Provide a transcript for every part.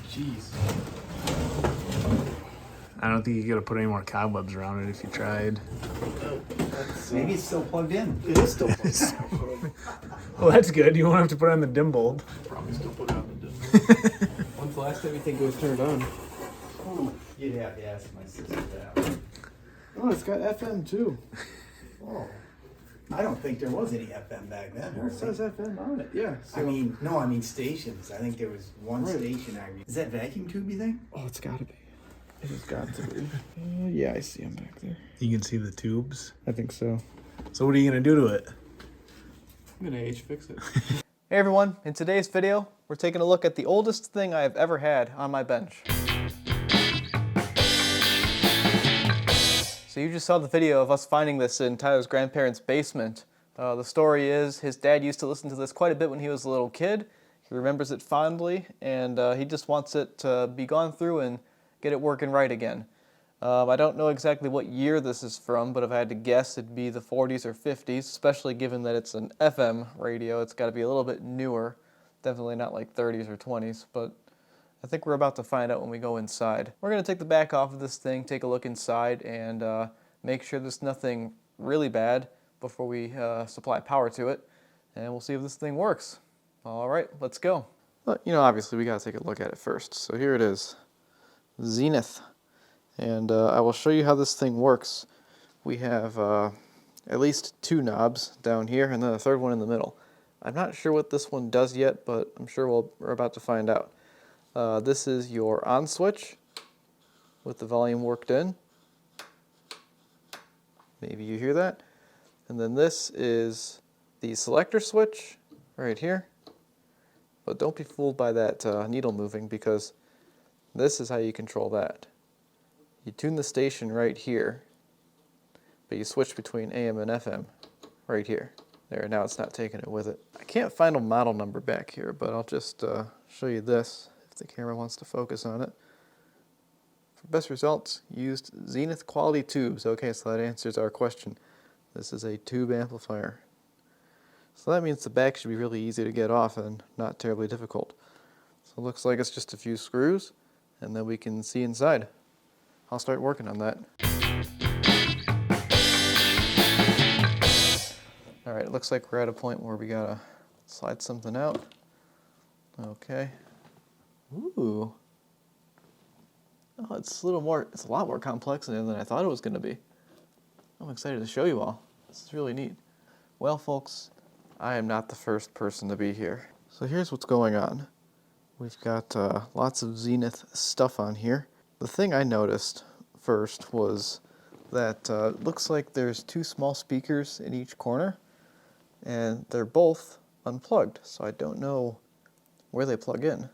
Jeez. I don't think you could have put any more cobwebs around it if you tried. Maybe it's still plugged in. It is still plugged in. Well, that's good. You won't have to put it on the dim bulb. Probably still put it on the dim. When's the last time you think it was turned on? Ooh, you'd have to ask my sister that. Oh, it's got FM too. Oh. I don't think there was any FM back then. It says FM on it. Yeah. So, I mean stations. I think there was one station. Is that vacuum tube, you think? oh, it's gotta be. It has got to be. Yeah, I see them back there. You can see the tubes. I think so. So what are you going to do to it? I'm gonna H-fix it. Hey everyone, in today's video, we're taking a look at the oldest thing I have ever had on my bench. So you just saw the video of us finding this in Tyler's grandparents' basement. The story is his dad used to listen to this quite a bit when he was a little kid. He remembers it fondly, and he just wants it to be gone through and get it working right again. I don't know exactly what year this is from, but if I had to guess, it'd be the 40s or 50s, especially given that it's an FM radio. It's got to be a little bit newer. Definitely not like 30s or 20s, but I think we're about to find out when we go inside. We're going to take the back off of this thing, take a look inside, and make sure there's nothing really bad before we supply power to it, and we'll see if this thing works. All right, let's go. But, obviously we got to take a look at it first. So here it is, Zenith. And I will show you how this thing works. We have at least two knobs down here and then a third one in the middle. I'm not sure what this one does yet, but I'm sure we're about to find out. This is your on switch with the volume worked in. Maybe you hear that. And then this is the selector switch right here. But don't be fooled by that needle moving, because this is how you control that. You tune the station right here, but you switch between AM and FM right here. There, now it's not taking it with it. I can't find a model number back here, but I'll just show you this if the camera wants to focus on it. For best results, used Zenith quality tubes. Okay, so that answers our question. This is a tube amplifier. So that means the back should be really easy to get off and not terribly difficult. So it looks like it's just a few screws, and then we can see inside. I'll start working on that. All right, it looks like we're at a point where we gotta slide something out. Okay. Ooh. Oh, it's a lot more complex than I thought it was gonna be. I'm excited to show you all. This is really neat. Well, folks, I am not the first person to be here. So here's what's going on. We've got lots of Zenith stuff on here. The thing I noticed first was that it looks like there's two small speakers in each corner, and they're both unplugged, so I don't know where they plug in.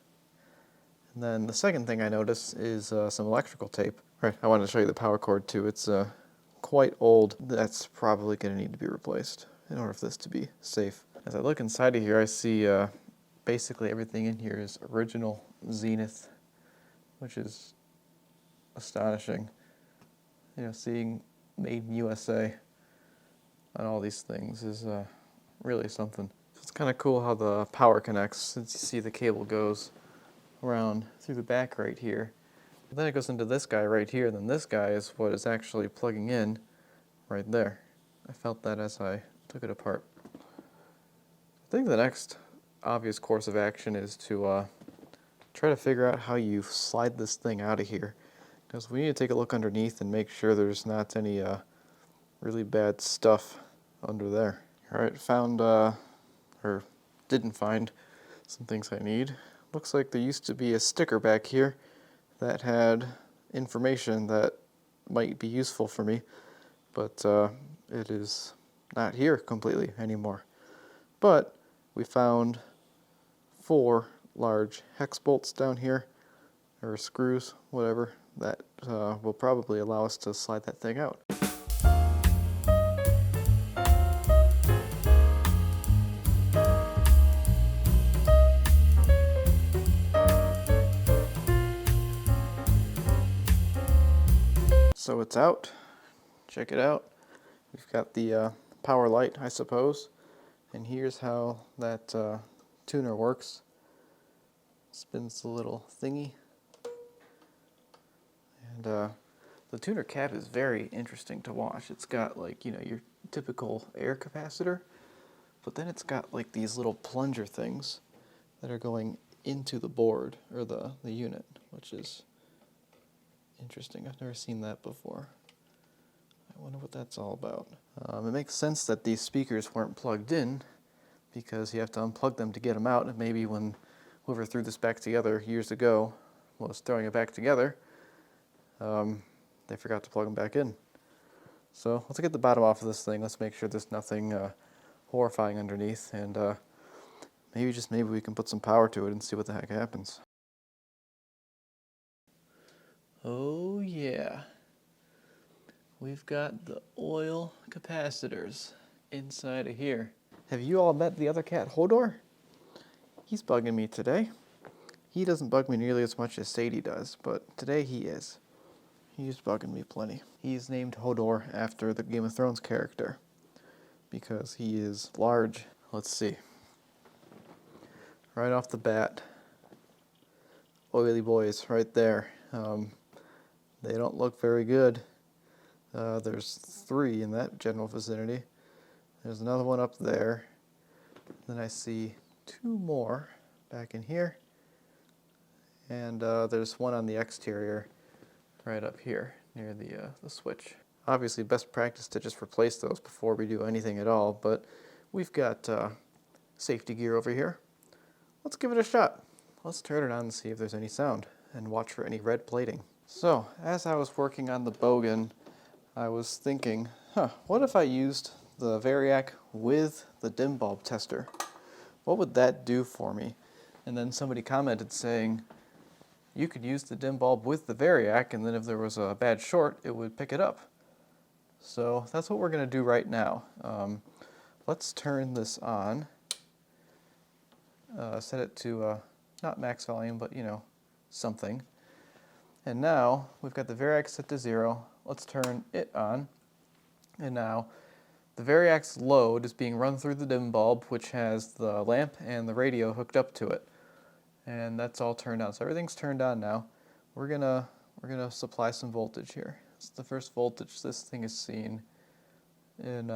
And then the second thing I noticed is some electrical tape. Right, I wanted to show you the power cord too. It's quite old. That's probably going to need to be replaced in order for this to be safe. As I look inside of here, I see basically everything in here is original Zenith, which is astonishing. Seeing made in USA on all these things is really something. It's kind of cool how the power connects, since you see the cable goes around through the back right here. And then it goes into this guy right here, and then this guy is what is actually plugging in right there. I felt that as I took it apart. I think the next obvious course of action is to try to figure out how you slide this thing out of here, because we need to take a look underneath and make sure there's not any really bad stuff under there. Alright, found, or didn't find, some things I need. Looks like there used to be a sticker back here that had information that might be useful for me, but it is not here completely anymore. But we found 4 large hex bolts down here, or screws, whatever, that will probably allow us to slide that thing out. So it's out. Check it out. We've got the power light, I suppose, and here's how that tuner works. Spins the little thingy And the tuner cap is very interesting to watch. It's got like, you know, your typical air capacitor, but then it's got like these little plunger things that are going into the board, or the unit, which is interesting. I've never seen that before. I wonder what that's all about. It makes sense that these speakers weren't plugged in, because you have to unplug them to get them out, and maybe when whoever threw this back together years ago was throwing it back together, they forgot to plug them back in. So let's get the bottom off of this thing. Let's make sure there's nothing horrifying underneath, and maybe we can put some power to it and see what the heck happens. Oh yeah, we've got the oil capacitors inside of here. Have you all met the other cat, Hodor? He's bugging me today. He doesn't bug me nearly as much as Sadie does, but today he is. He's bugging me plenty. He's named Hodor after the Game of Thrones character, because he is large. Let's see. Right off the bat, oily boys right there. They don't look very good. There's 3 in that general vicinity. There's another one up there. Then I see 2 more back in here. And there's one on the exterior right up here near the switch. Obviously, best practice to just replace those before we do anything at all, but we've got safety gear over here. Let's give it a shot. Let's turn it on and see if there's any sound, and watch for any red plating. So, as I was working on the bogan, I was thinking, what if I used the Variac with the dim bulb tester? What would that do for me? And then somebody commented saying, you could use the dim bulb with the Variac, and then if there was a bad short, it would pick it up. So that's what we're going to do right now. Let's turn this on. Set it to not max volume, but you know, something. And now we've got the Variac set to 0. Let's turn it on. And now the Variac's load is being run through the dim bulb, which has the lamp and the radio hooked up to it. And that's all turned on. So everything's turned on now. We're gonna supply some voltage here. It's the first voltage this thing has seen in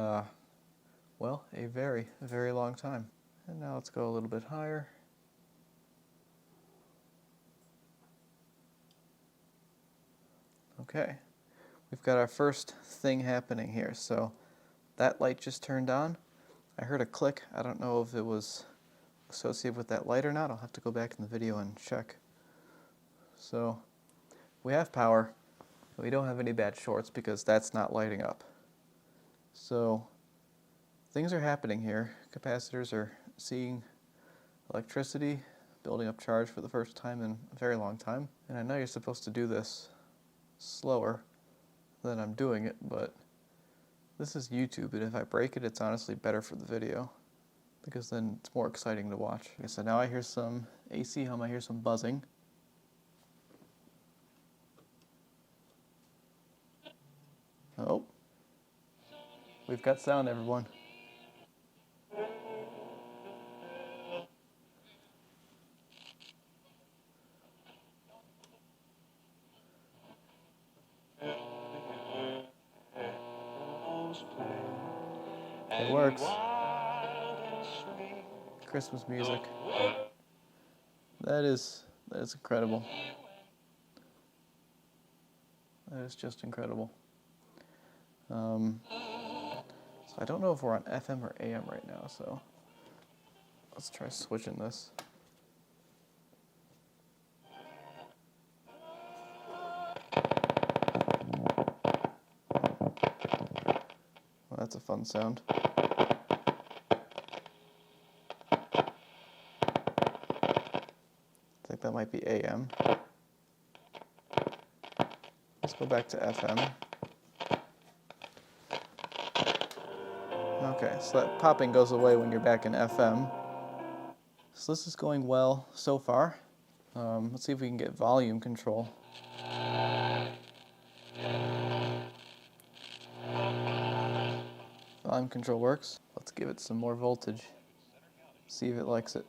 well, a very long time. And now let's go a little bit higher. Okay, we've got our first thing happening here. So that light just turned on. I heard a click. I don't know if it was associated with that light or not. I'll have to go back in the video and check. So we have power. We don't have any bad shorts because that's not lighting up. So things are happening here. Capacitors are seeing electricity, building up charge for the first time in a very long time. And I know you're supposed to do this slower than I'm doing it, but this is YouTube, and if I break it, it's honestly better for the video, because then it's more exciting to watch. Okay, so now I hear some AC hum, I hear some buzzing. Oh, we've got sound, everyone. It works. Christmas music. That is incredible. That is just incredible. So I don't know if we're on FM or AM right now, so let's try switching this. Well, that's a fun sound. I think that might be AM. Let's go back to FM. Okay, so that popping goes away when you're back in FM. So this is going well so far. Let's see if we can get volume control. Volume control works. Let's give it some more voltage. See if it likes it.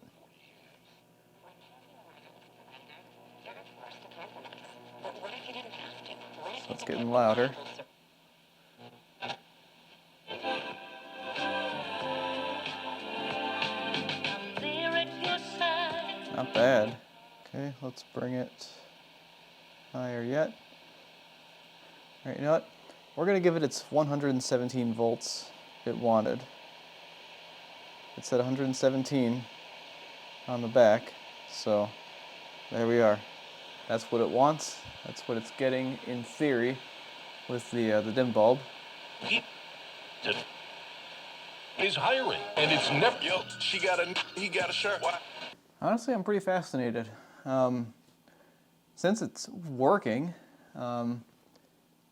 So it's getting louder. Not bad. Okay, let's bring it higher yet. All right, you know what? We're gonna give it its 117 volts it wanted. It said 117 on the back, so there we are. That's what it wants. That's what it's getting in theory with the dim bulb. He's hiring, and it's never. Yo, he got a shirt. Why? Honestly, I'm pretty fascinated. Since it's working, I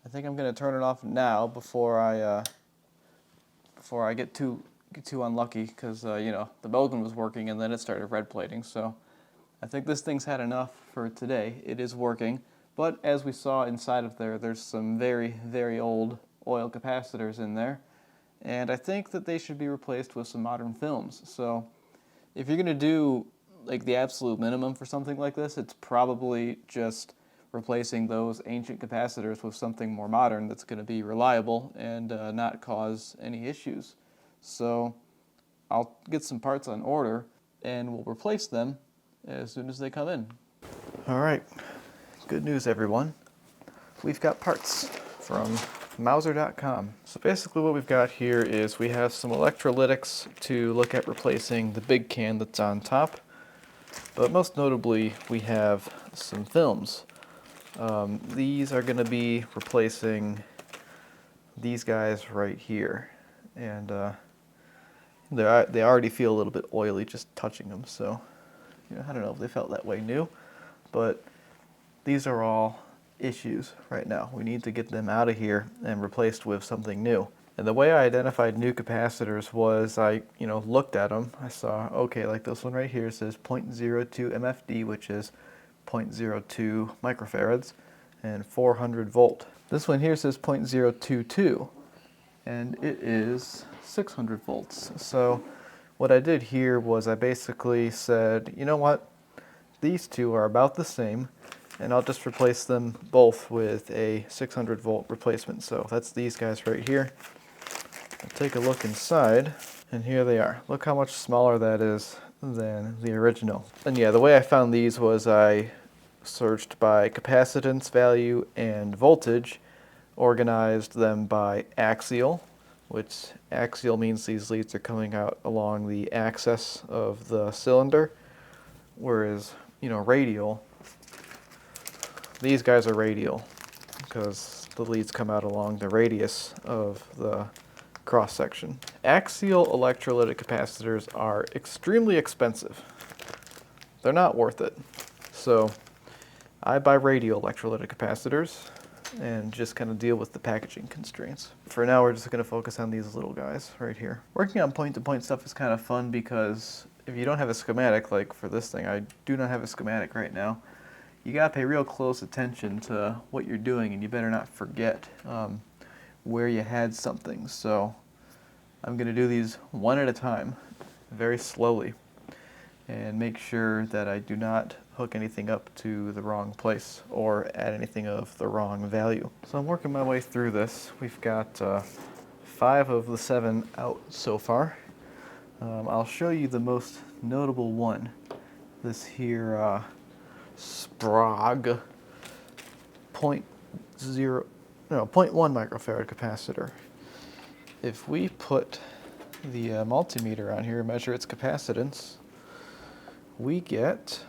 think I'm gonna turn it off now before I get too unlucky, because you know, the Belgian was working and then it started red plating. So I think this thing's had enough for today. It is working, but as we saw inside of there, there's some very, very old oil capacitors in there, and I think that they should be replaced with some modern films. So if you're gonna do like the absolute minimum for something like this, it's probably just replacing those ancient capacitors with something more modern that's going to be reliable and not cause any issues. So I'll get some parts on order and we'll replace them as soon as they come in. All right, good news everyone. We've got parts from Mauser.com. So basically what we've got here is we have some electrolytics to look at replacing the big can that's on top. But most notably, we have some films. These are going to be replacing these guys right here. And they already feel a little bit oily just touching them. So, you know, I don't know if they felt that way new. But these are all issues right now. We need to get them out of here and replaced with something new. And the way I identified new capacitors was I, looked at them. I saw, okay, like this one right here says 0.02 MFD, which is 0.02 microfarads, and 400 volt. This one here says 0.022, and it is 600 volts. So what I did here was I basically said, you know what, these two are about the same, and I'll just replace them both with a 600 volt replacement. So that's these guys right here. I'll take a look inside, and here they are. Look how much smaller that is than the original. And yeah, the way I found these was I searched by capacitance value and voltage, organized them by axial, which axial means these leads are coming out along the axis of the cylinder, whereas, radial, these guys are radial because the leads come out along the radius of the cross section. Axial electrolytic capacitors are extremely expensive. They're not worth it. So I buy radial electrolytic capacitors and just kind of deal with the packaging constraints. For now, we're just going to focus on these little guys right here. Working on point-to-point stuff is kind of fun because if you don't have a schematic, like for this thing, I do not have a schematic right now, you got to pay real close attention to what you're doing, and you better not forget where you had something. So I'm going to do these one at a time, very slowly, and make sure that I do not hook anything up to the wrong place or add anything of the wrong value. So I'm working my way through this. We've got 5 of the 7 out so far. I'll show you the most notable one. This here Sprague 0.1 microfarad capacitor. If we put the multimeter on here and measure its capacitance, we get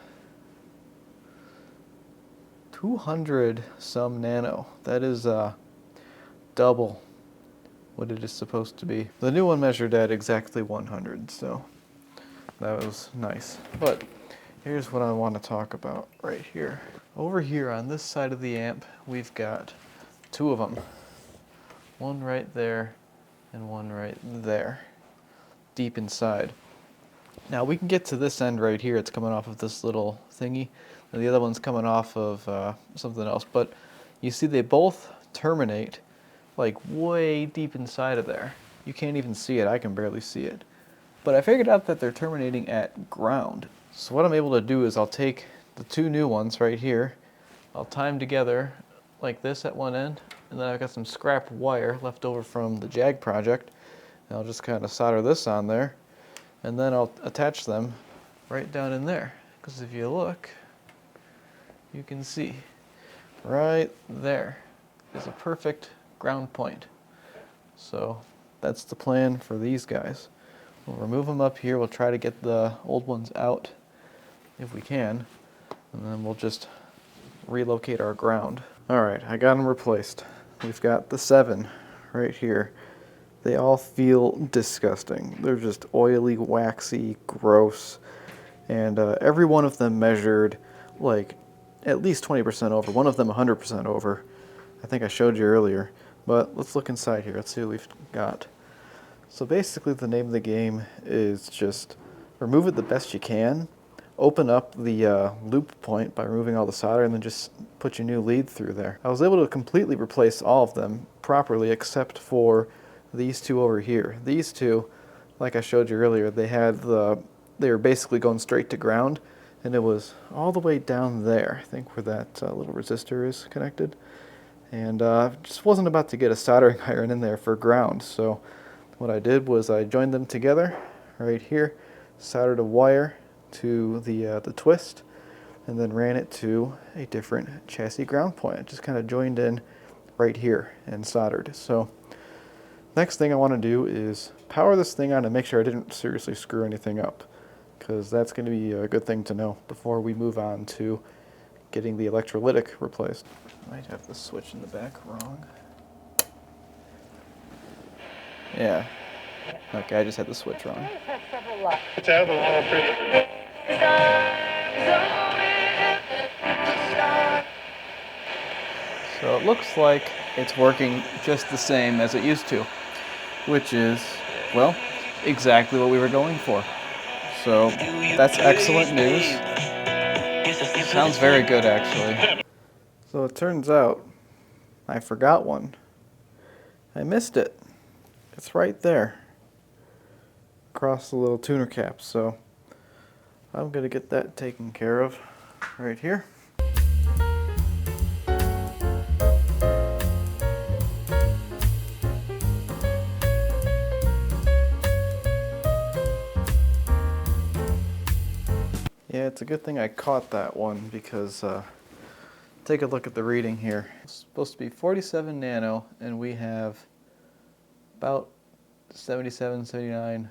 200 some nano. That is double what it is supposed to be. The new one measured at exactly 100, so that was nice. But here's what I want to talk about right here. Over here on this side of the amp, we've got 2 of them. One right there and one right there, deep inside. Now we can get to this end right here. It's coming off of this little thingy, and the other one's coming off of something else. But you see they both terminate like way deep inside of there. You can't even see it. I can barely see it. But I figured out that they're terminating at ground. So what I'm able to do is I'll take the 2 new ones right here, I'll tie them together like this at one end, and then I've got some scrap wire left over from the Jag project. And I'll just kind of solder this on there, and then I'll attach them right down in there. Because if you look, you can see right there is a perfect ground point. So that's the plan for these guys. We'll remove them up here. We'll try to get the old ones out if we can, and then we'll just relocate our ground. All right, I got them replaced. We've got the 7 right here. They all feel disgusting. They're just oily, waxy, gross, and every one of them measured like at least 20% over. One of them 100% over. I think I showed you earlier. But let's look inside here. Let's see what we've got. So basically the name of the game is just remove it the best you can, open up the loop point by removing all the solder, and then just put your new lead through there. I was able to completely replace all of them properly except for these 2 over here. These 2, like I showed you earlier, they were basically going straight to ground, and it was all the way down there, I think where that little resistor is connected. And just wasn't about to get a soldering iron in there for ground, so what I did was I joined them together right here, soldered a wire to the twist, and then ran it to a different chassis ground point. It just kind of joined in right here and soldered. So next thing I want to do is power this thing on and make sure I didn't seriously screw anything up, because that's going to be a good thing to know before we move on to getting the electrolytic replaced. Might have the switch in the back wrong. Yeah. Okay, I just had the switch wrong. So it looks like it's working just the same as it used to, which is, well, exactly what we were going for. So that's excellent news. Sounds very good, actually. So it turns out I forgot one. I missed it. It's right there across the little tuner cap. So I'm going to get that taken care of right here. Yeah, it's a good thing I caught that one because take a look at the reading here. It's supposed to be 47 nano and we have about 77, 79.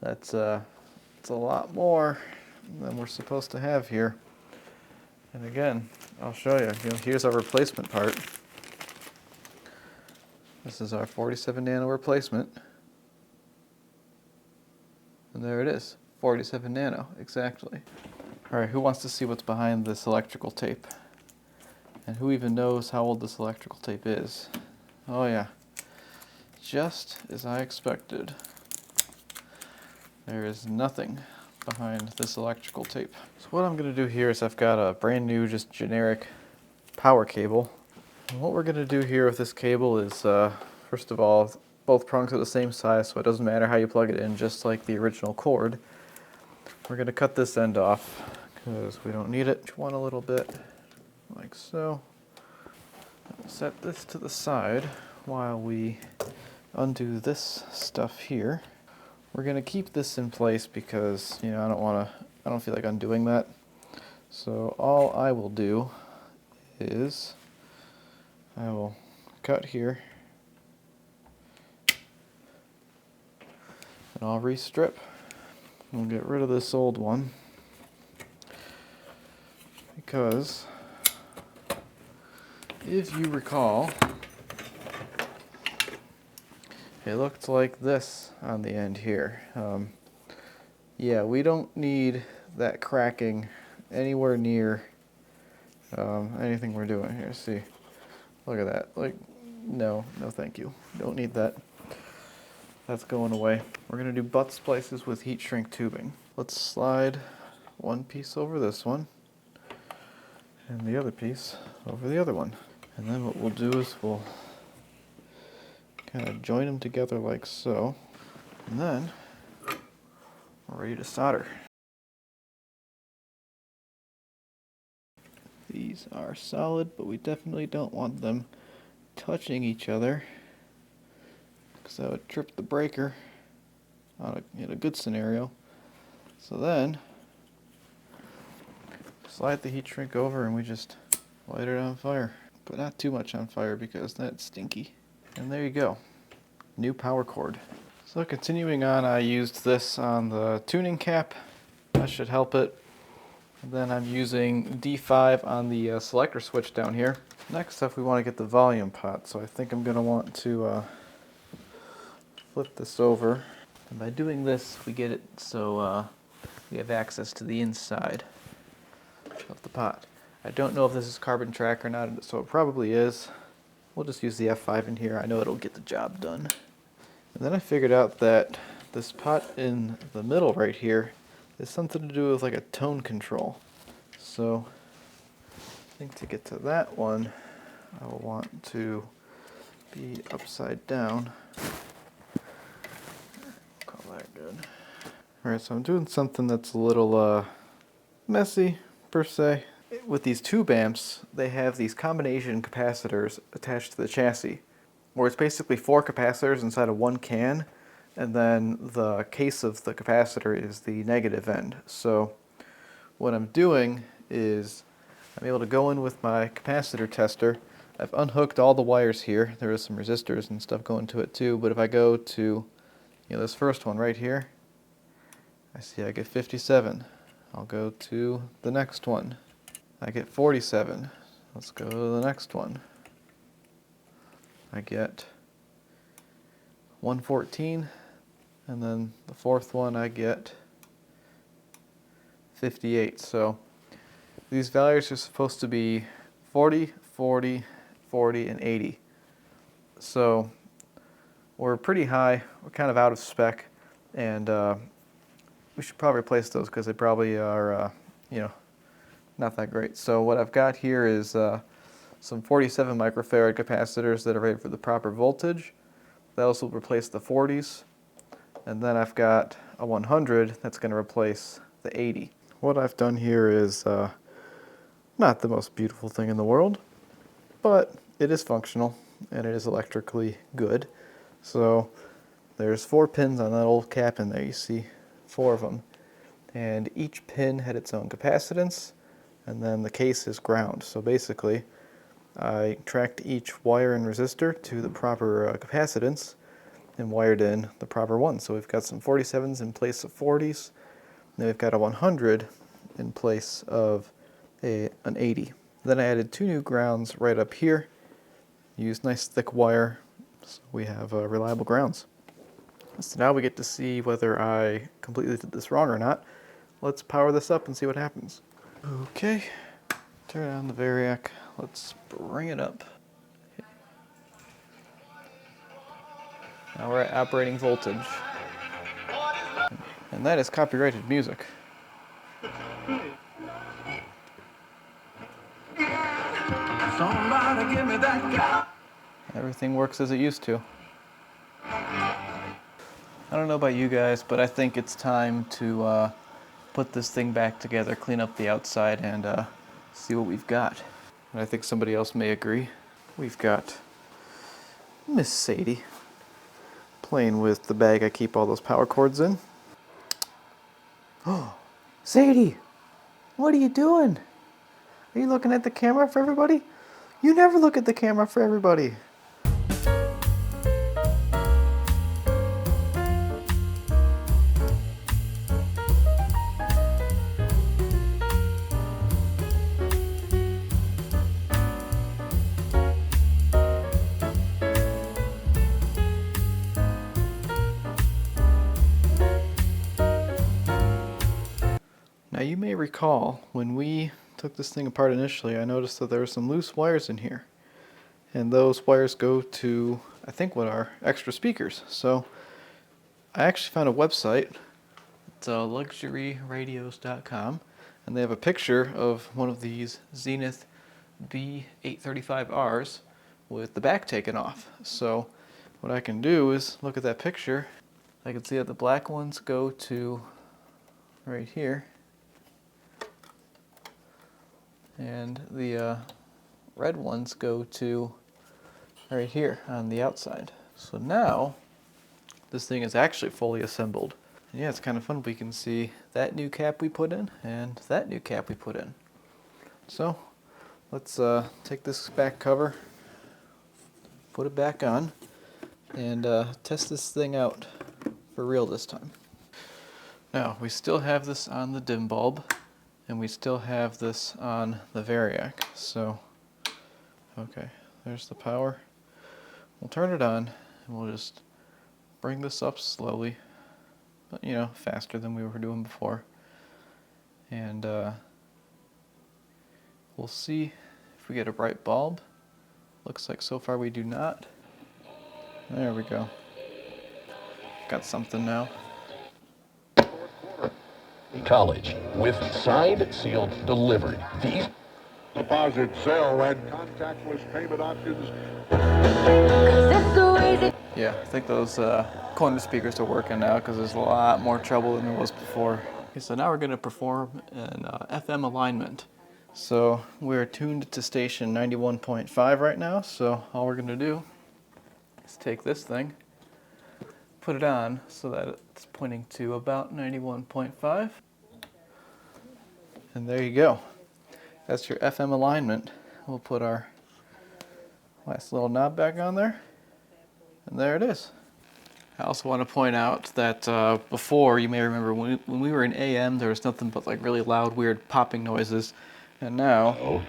That's it's a lot more than we're supposed to have here. And again, I'll show you. Here's our replacement part. This is our 47 nano replacement. And there it is. 47 nano, exactly. Alright, who wants to see what's behind this electrical tape? And who even knows how old this electrical tape is? Oh yeah, just as I expected. There is nothing behind this electrical tape. So what I'm going to do here is I've got a brand new, just generic power cable. And what we're going to do here with this cable is, first of all, both prongs are the same size, so it doesn't matter how you plug it in, just like the original cord. We're going to cut this end off because we don't need it. One a little bit, like so. We'll set this to the side while we undo this stuff here. We're going to keep this in place because, I don't feel like undoing that. So all I will do is I will cut here and I'll restrip. We'll get rid of this old one because if you recall, it looked like this on the end here. Yeah, we don't need that cracking anywhere near anything we're doing here. See, look at that. Like, no thank you. Don't need that. That's going away. We're going to do butt splices with heat shrink tubing. Let's slide one piece over this one and the other piece over the other one. And then what we'll do is we'll kind of join them together like so. And then we're ready to solder. These are solid, but we definitely don't want them touching each other, because that would trip the breaker in a good scenario. So then, slide the heat shrink over and we just light it on fire. But not too much on fire because that's stinky. And there you go, new power cord. So continuing on, I used this on the tuning cap. That should help it. And then I'm using D5 on the selector switch down here. Next up, we want to get the volume pot. So I think I'm going to want to flip this over. And by doing this, we get it so we have access to the inside of the pot. I don't know if this is carbon track or not, so it probably is. We'll just use the F5 in here. I know it'll get the job done. And then I figured out that this pot in the middle right here is something to do with like a tone control. So I think to get to that one, I will want to be upside down. Call that good. Alright, so I'm doing something that's a little messy per se. With these tube amps, they have these combination capacitors attached to the chassis, where it's basically 4 capacitors inside of one can, and then the case of the capacitor is the negative end. So what I'm doing is I'm able to go in with my capacitor tester. I've unhooked all the wires here. There is some resistors and stuff going to it too, but if I go to this first one right here, I see I get 57. I'll go to the next one. I get 47. Let's go to the next one. I get 114, and then the fourth one I get 58. So these values are supposed to be 40, 40, 40, and 80. So we're pretty high. We're kind of out of spec, and we should probably replace those because they probably are, not that great. So what I've got here is some 47 microfarad capacitors that are rated for the proper voltage. Those will replace the 40s. And then I've got a 100 that's going to replace the 80. What I've done here is not the most beautiful thing in the world, but it is functional and it is electrically good. So there's 4 pins on that old cap in there. You see 4 of them. And each pin had its own capacitance, and then the case is ground. So basically, I tracked each wire and resistor to the proper capacitance and wired in the proper one. So we've got some 47s in place of 40s, then we've got a 100 in place of an 80. Then I added 2 new grounds right up here. Used nice thick wire, so we have reliable grounds. So now we get to see whether I completely did this wrong or not. Let's power this up and see what happens. Okay, turn on the variac. Let's bring it up. Now we're at operating voltage. And that is copyrighted music. Somebody give me that guy. Everything works as it used to. I don't know about you guys, but I think it's time to put this thing back together, clean up the outside, and see what we've got. And I think somebody else may agree. We've got Miss Sadie playing with the bag I keep all those power cords in. Oh, Sadie, what are you doing? Are you looking at the camera for everybody? You never look at the camera for everybody. Now you may recall when we took this thing apart initially, I noticed that there were some loose wires in here. And those wires go to, I think, what are extra speakers. So I actually found a website. It's luxuryradios.com, and they have a picture of one of these Zenith B835Rs with the back taken off. So what I can do is look at that picture. I can see that the black ones go to right here. and the red ones go to right here on the outside. So now this thing is actually fully assembled. And yeah, it's kind of fun. We can see that new cap we put in and that new cap we put in. So let's take this back cover, put it back on, and test this thing out for real this time. Now, we still have this on the dim bulb, and we still have this on the Variac. So, okay, there's the power. We'll turn it on, and we'll just bring this up slowly, but you know, faster than we were doing before. And we'll see if we get a bright bulb. Looks like so far we do not. There we go. Got something now. College with signed, sealed, delivered. These Deposit, sell, and contactless payment options. Yeah, I think those corner speakers are working now because there's a lot more trouble than there was before. Okay, so now we're going to perform an FM alignment. So we're tuned to station 91.5 right now, so all we're going to do is take this thing, put it on so that it's pointing to about 91.5. And there you go. That's your FM alignment. We'll put our last little knob back on there, and there it is. I also want to point out that before, you may remember when we were in AM, there was nothing but like really loud, weird popping noises, and now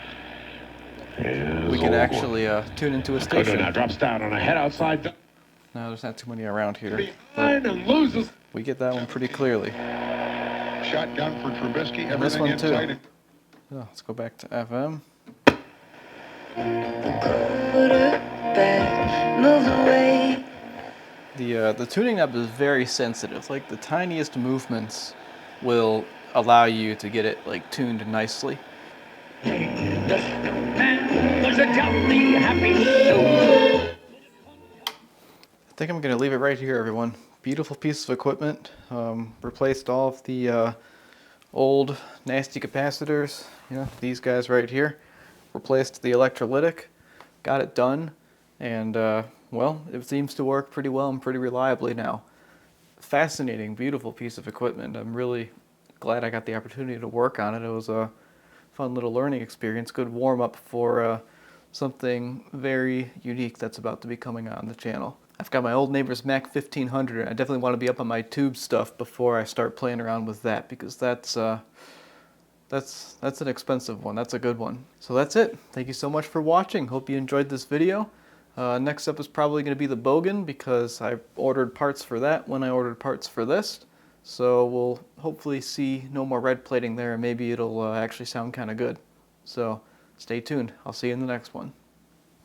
we can actually tune into a station. Now drops down on a head outside. Now there's not too many around here, And loses. we get that one pretty clearly. Shotgun for Trubisky. And this Everything one too. inside. So let's go back to FM. The tuning knob is very sensitive. Like the tiniest movements will allow you to get it like tuned nicely. Was a jolly happy soul. I think I'm going to leave it right here, everyone. Beautiful piece of equipment. Replaced all of the old nasty capacitors. You know, these guys right here. Replaced the electrolytic. Got it done. And well, it seems to work pretty well and pretty reliably now. Fascinating, beautiful piece of equipment. I'm really glad I got the opportunity to work on it. It was a fun little learning experience. Good warm-up for something very unique that's about to be coming on the channel. I've got my old neighbor's Mac 1500. I definitely want to be up on my tube stuff before I start playing around with that, because that's an expensive one. That's a good one. So that's it. Thank you so much for watching. Hope you enjoyed this video. Next up is probably going to be the Bogan, because I ordered parts for that when I ordered parts for this. So we'll hopefully see no more red plating there, and maybe it'll actually sound kind of good. So stay tuned. I'll see you in the next one.